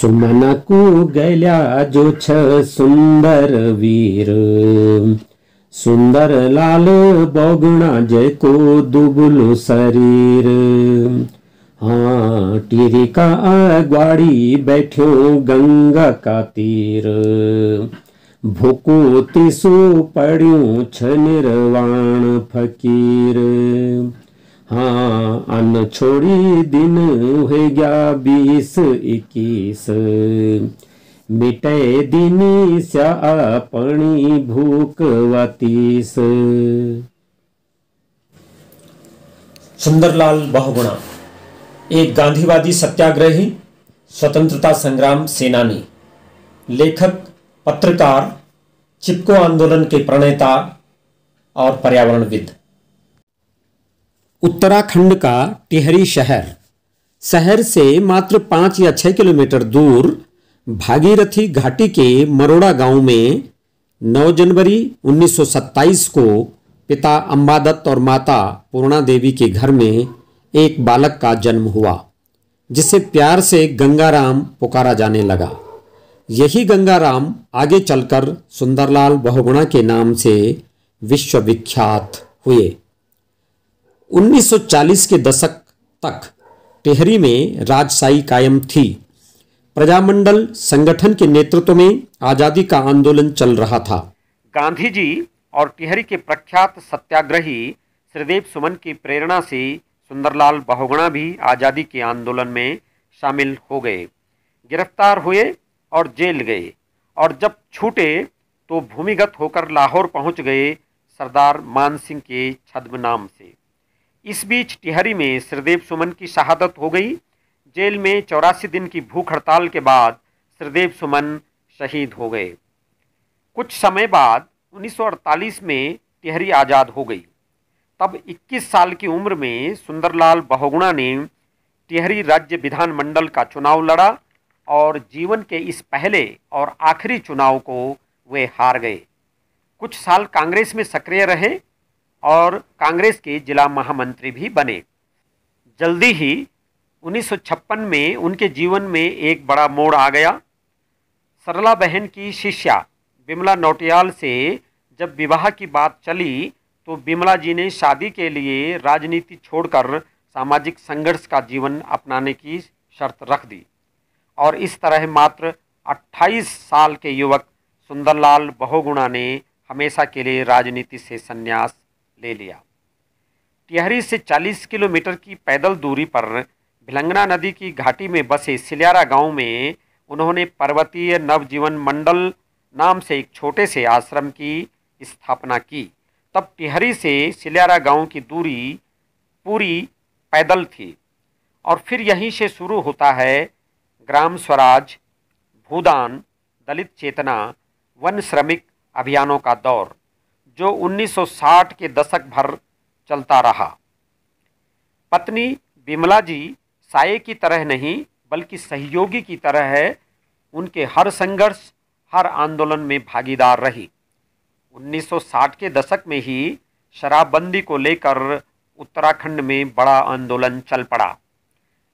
सुमनकू गैल्या जो छ सुंदर वीर, सुंदर लाल बौगुणा जय को दुबुलु शरीर। हाँ टिहरी का ग्वाड़ी बैठ्यो गंगा का तीर, भूकू तिसु पड़्यूं छ निर्वाण फकीर। हाँ अन्न छोड़ी दिन हो गया 20-21, मिटे दिनी स्या अपनी भूख वतीस। सुंदरलाल बहुगुणा एक गांधीवादी सत्याग्रही, स्वतंत्रता संग्राम सेनानी, लेखक, पत्रकार, चिपको आंदोलन के प्रणेता और पर्यावरणविद। उत्तराखंड का टिहरी शहर से मात्र 5 या 6 किलोमीटर दूर भागीरथी घाटी के मरोड़ा गांव में 9 जनवरी 1927 को पिता अंबादत्त और माता पूर्णा देवी के घर में एक बालक का जन्म हुआ, जिसे प्यार से गंगाराम पुकारा जाने लगा। यही गंगाराम आगे चलकर सुंदरलाल बहुगुणा के नाम से विश्वविख्यात हुए। 1940 के दशक तक टिहरी में राजशाही कायम थी। प्रजामंडल संगठन के नेतृत्व में आजादी का आंदोलन चल रहा था। गांधी जी और टिहरी के प्रख्यात सत्याग्रही श्रीदेव सुमन की प्रेरणा से सुंदरलाल बहुगुणा भी आजादी के आंदोलन में शामिल हो गए। गिरफ्तार हुए और जेल गए, और जब छूटे तो भूमिगत होकर लाहौर पहुंच गए सरदार मान सिंह के छद्म से। इस बीच टिहरी में श्रीदेव सुमन की शहादत हो गई। जेल में 84 दिन की भूख हड़ताल के बाद श्रीदेव सुमन शहीद हो गए। कुछ समय बाद 1948 में टिहरी आज़ाद हो गई। तब 21 साल की उम्र में सुंदरलाल बहुगुणा ने टिहरी राज्य विधानमंडल का चुनाव लड़ा, और जीवन के इस पहले और आखिरी चुनाव को वे हार गए। कुछ साल कांग्रेस में सक्रिय रहे और कांग्रेस के जिला महामंत्री भी बने। जल्दी ही 1956 में उनके जीवन में एक बड़ा मोड़ आ गया। सरला बहन की शिष्या बिमला नौटियाल से जब विवाह की बात चली तो बिमला जी ने शादी के लिए राजनीति छोड़कर सामाजिक संघर्ष का जीवन अपनाने की शर्त रख दी, और इस तरह मात्र 28 साल के युवक सुंदरलाल बहुगुणा ने हमेशा के लिए राजनीति से संन्यास ले लिया। टिहरी से 40 किलोमीटर की पैदल दूरी पर भिलंगना नदी की घाटी में बसे सिल्यारा गांव में उन्होंने पर्वतीय नवजीवन मंडल नाम से एक छोटे से आश्रम की स्थापना की। तब टिहरी से सिल्यारा गांव की दूरी पूरी पैदल थी, और फिर यहीं से शुरू होता है ग्राम स्वराज, भूदान, दलित चेतना, वन श्रमिक अभियानों का दौर, जो 1960 के दशक भर चलता रहा। पत्नी बिमला जी साये की तरह नहीं बल्कि सहयोगी की तरह है उनके हर संघर्ष, हर आंदोलन में भागीदार रही। 1960 के दशक में ही शराबबंदी को लेकर उत्तराखंड में बड़ा आंदोलन चल पड़ा।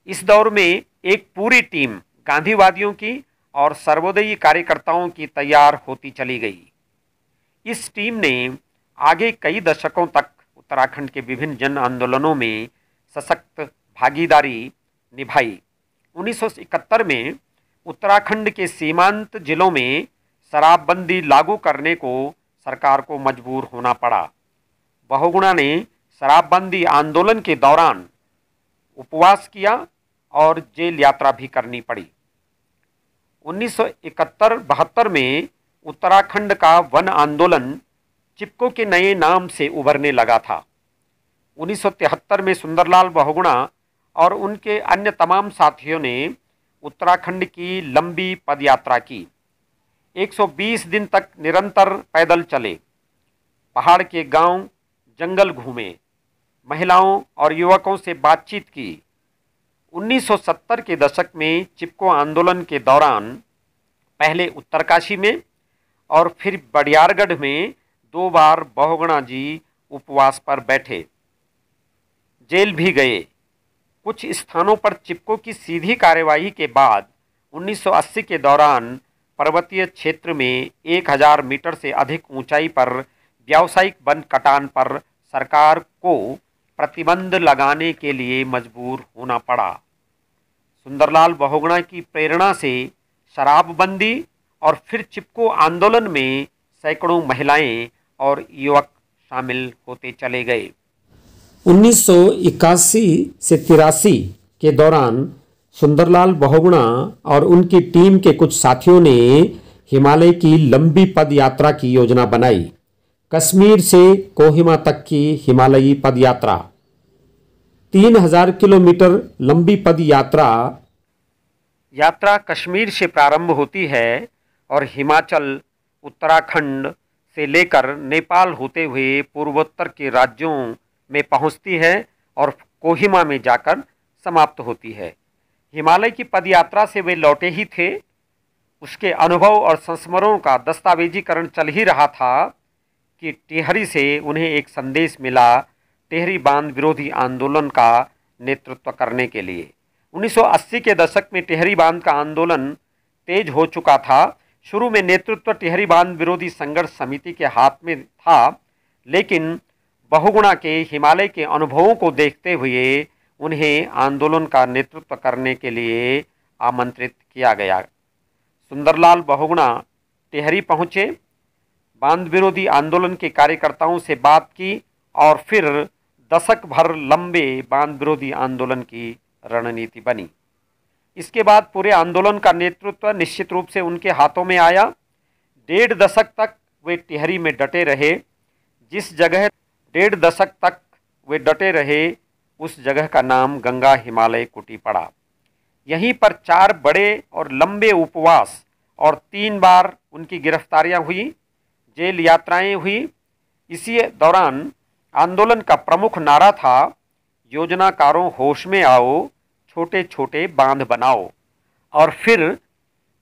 इस दौर में एक पूरी टीम गांधीवादियों की और सर्वोदयी कार्यकर्ताओं की तैयार होती चली गई। इस टीम ने आगे कई दशकों तक उत्तराखंड के विभिन्न जन आंदोलनों में सशक्त भागीदारी निभाई। 1971 में उत्तराखंड के सीमांत जिलों में शराबबंदी लागू करने को सरकार को मजबूर होना पड़ा। बहुगुणा ने शराबबंदी आंदोलन के दौरान उपवास किया और जेल यात्रा भी करनी पड़ी। 1971-72 में उत्तराखंड का वन आंदोलन चिपको के नए नाम से उभरने लगा था। 1973 में सुंदरलाल बहुगुणा और उनके अन्य तमाम साथियों ने उत्तराखंड की लंबी पदयात्रा की। 120 दिन तक निरंतर पैदल चले, पहाड़ के गांव, जंगल घूमे, महिलाओं और युवकों से बातचीत की। 1970 के दशक में चिपको आंदोलन के दौरान पहले उत्तरकाशी में और फिर बडियारगढ़ में 2 बार बहुगुणा जी उपवास पर बैठे, जेल भी गए। कुछ स्थानों पर चिपको की सीधी कार्यवाही के बाद 1980 के दौरान पर्वतीय क्षेत्र में 1000 मीटर से अधिक ऊंचाई पर व्यावसायिक वन कटान पर सरकार को प्रतिबंध लगाने के लिए मजबूर होना पड़ा। सुंदरलाल बहुगुणा की प्रेरणा से शराबबंदी और फिर चिपको आंदोलन में सैकड़ों महिलाएं और युवक शामिल होते चले गए। 1981 से 83 के दौरान सुंदरलाल बहुगुणा और उनकी टीम के कुछ साथियों ने हिमालय की लंबी पद यात्रा की योजना बनाई। कश्मीर से कोहिमा तक की हिमालयी पद यात्रा 3000 किलोमीटर लंबी पद यात्रा कश्मीर से प्रारंभ होती है और हिमाचल, उत्तराखंड से लेकर नेपाल होते हुए पूर्वोत्तर के राज्यों में पहुंचती है और कोहिमा में जाकर समाप्त होती है। हिमालय की पदयात्रा से वे लौटे ही थे। उसके अनुभव और संस्मरणों का दस्तावेजीकरण चल ही रहा था कि टिहरी से उन्हें एक संदेश मिला टिहरी बांध विरोधी आंदोलन का नेतृत्व करने के लिए। 1980 के दशक में टिहरी बांध का आंदोलन तेज हो चुका था। शुरू में नेतृत्व टिहरी बांध विरोधी संघर्ष समिति के हाथ में था, लेकिन बहुगुणा के हिमालय के अनुभवों को देखते हुए उन्हें आंदोलन का नेतृत्व करने के लिए आमंत्रित किया गया। सुंदरलाल बहुगुणा टिहरी पहुँचे, बांध विरोधी आंदोलन के कार्यकर्ताओं से बात की और फिर दशक भर लंबे बांध विरोधी आंदोलन की रणनीति बनी। इसके बाद पूरे आंदोलन का नेतृत्व निश्चित रूप से उनके हाथों में आया। 1.5 दशक तक वे टिहरी में डटे रहे। जिस जगह 1.5 दशक तक वे डटे रहे उस जगह का नाम गंगा हिमालय कुटी पड़ा। यहीं पर 4 बड़े और लंबे उपवास और 3 बार उनकी गिरफ्तारियां हुई, जेल यात्राएं हुई। इसी दौरान आंदोलन का प्रमुख नारा था, योजनाकारों होश में आओ, छोटे छोटे बांध बनाओ। और फिर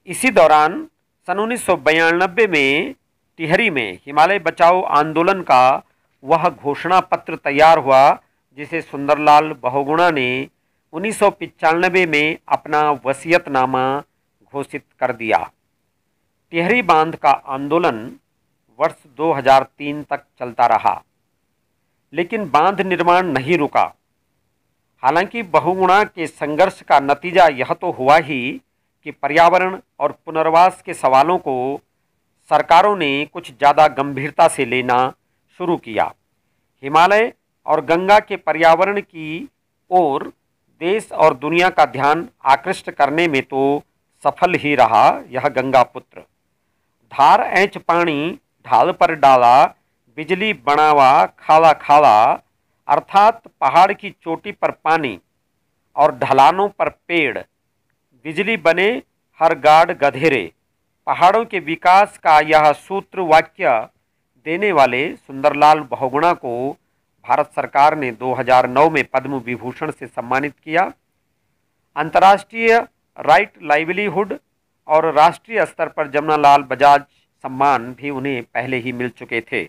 इसी दौरान सन 1992 में टिहरी में हिमालय बचाओ आंदोलन का वह घोषणा पत्र तैयार हुआ जिसे सुंदरलाल बहुगुणा ने 1995 में अपना वसीयतनामा घोषित कर दिया। टिहरी बांध का आंदोलन वर्ष 2003 तक चलता रहा, लेकिन बांध निर्माण नहीं रुका। हालांकि बहुगुणा के संघर्ष का नतीजा यह तो हुआ ही कि पर्यावरण और पुनर्वास के सवालों को सरकारों ने कुछ ज़्यादा गंभीरता से लेना शुरू किया। हिमालय और गंगा के पर्यावरण की ओर देश और दुनिया का ध्यान आकृष्ट करने में तो सफल ही रहा यह गंगा पुत्र। धार ऐंच पानी ढाल पर डाला, बिजली बनावा खाला खाला, अर्थात पहाड़ की चोटी पर पानी और ढलानों पर पेड़, बिजली बने हर गाड़ गधेरे। पहाड़ों के विकास का यह सूत्र वाक्य देने वाले सुंदरलाल बहुगुणा को भारत सरकार ने 2009 में पद्म विभूषण से सम्मानित किया। अंतर्राष्ट्रीय राइट लाइवलीहुड और राष्ट्रीय स्तर पर जमनालाल बजाज सम्मान भी उन्हें पहले ही मिल चुके थे।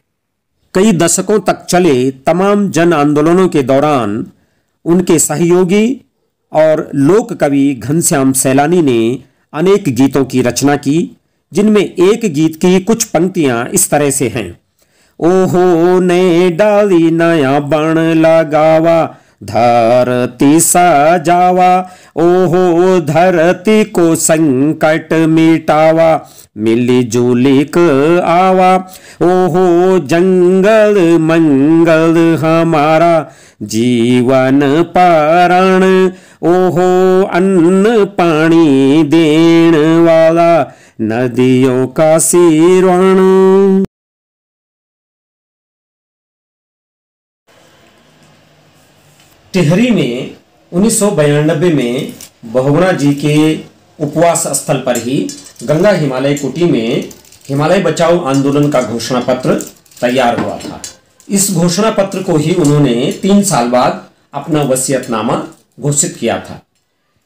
कई दशकों तक चले तमाम जन आंदोलनों के दौरान उनके सहयोगी और लोक कवि घनश्याम सैलानी ने अनेक गीतों की रचना की, जिनमें एक गीत की कुछ पंक्तियां इस तरह से हैं। ओहो ने डाली नया बण लगावा, धरती सजावा, ओहो धरती को संकट मिटावा, मिली जुली क आवा, ओहो जंगल मंगल हमारा जीवन पारण, ओहो अन्न पानी देण वाला नदियों का सिरवण। टिहरी में 1992 में बहुगुणा जी के उपवास स्थल पर ही गंगा हिमालय कुटी में हिमालय बचाओ आंदोलन का घोषणा पत्र तैयार हुआ था। इस घोषणा पत्र को ही उन्होंने 3 साल बाद अपना वसीयतनामा घोषित किया था।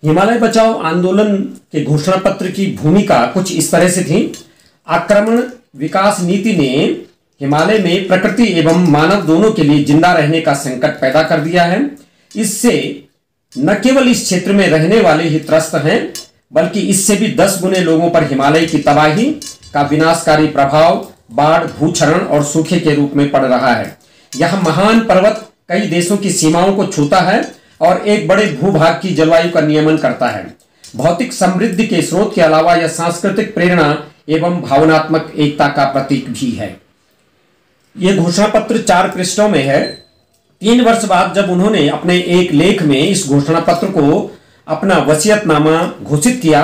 हिमालय बचाओ आंदोलन के घोषणा पत्र की भूमिका कुछ इस तरह से थी। आक्रमण विकास नीति ने हिमालय में प्रकृति एवं मानव दोनों के लिए जिंदा रहने का संकट पैदा कर दिया है। इससे न केवल इस क्षेत्र में रहने वाले ही त्रस्त हैं, बल्कि इससे भी 10 गुने लोगों पर हिमालय की तबाही का विनाशकारी प्रभाव बाढ़, भूक्षरण और सूखे के रूप में पड़ रहा है। यह महान पर्वत कई देशों की सीमाओं को छूता है और एक बड़े भूभाग की जलवायु का नियमन करता है। भौतिक समृद्धि के स्रोत के अलावा यह सांस्कृतिक प्रेरणा एवं भावनात्मक एकता का प्रतीक भी है। यह घोषणा पत्र 4 पृष्ठों में है। 3 वर्ष बाद जब उन्होंने अपने एक लेख में इस घोषणा पत्र को अपना वसीयतनामा घोषित किया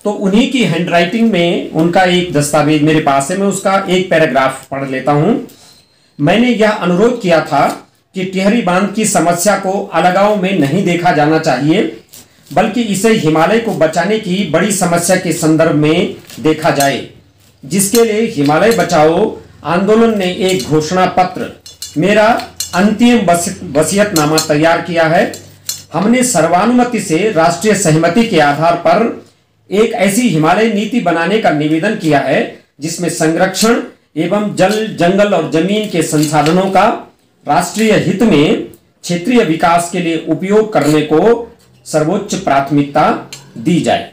तो उन्हीं की हैंडराइटिंग में उनका एक दस्तावेज मेरे पास है। मैं उसका एक पैराग्राफ पढ़ लेता हूं। मैंने यह अनुरोध किया था कि टिहरी बांध की समस्या को अलगाव में नहीं देखा जाना चाहिए, बल्कि इसे हिमालय को बचाने की बड़ी समस्या के संदर्भ में देखा जाए, जिसके लिए हिमालय बचाओ आंदोलन ने एक घोषणा पत्र, मेरा अंतिम वसीयतनामा तैयार किया है। हमने सर्वानुमति से राष्ट्रीय सहमति के आधार पर एक ऐसी हिमालय नीति बनाने का निवेदन किया है जिसमें संरक्षण एवं जल, जंगल और जमीन के संसाधनों का राष्ट्रीय हित में क्षेत्रीय विकास के लिए उपयोग करने को सर्वोच्च प्राथमिकता दी जाए।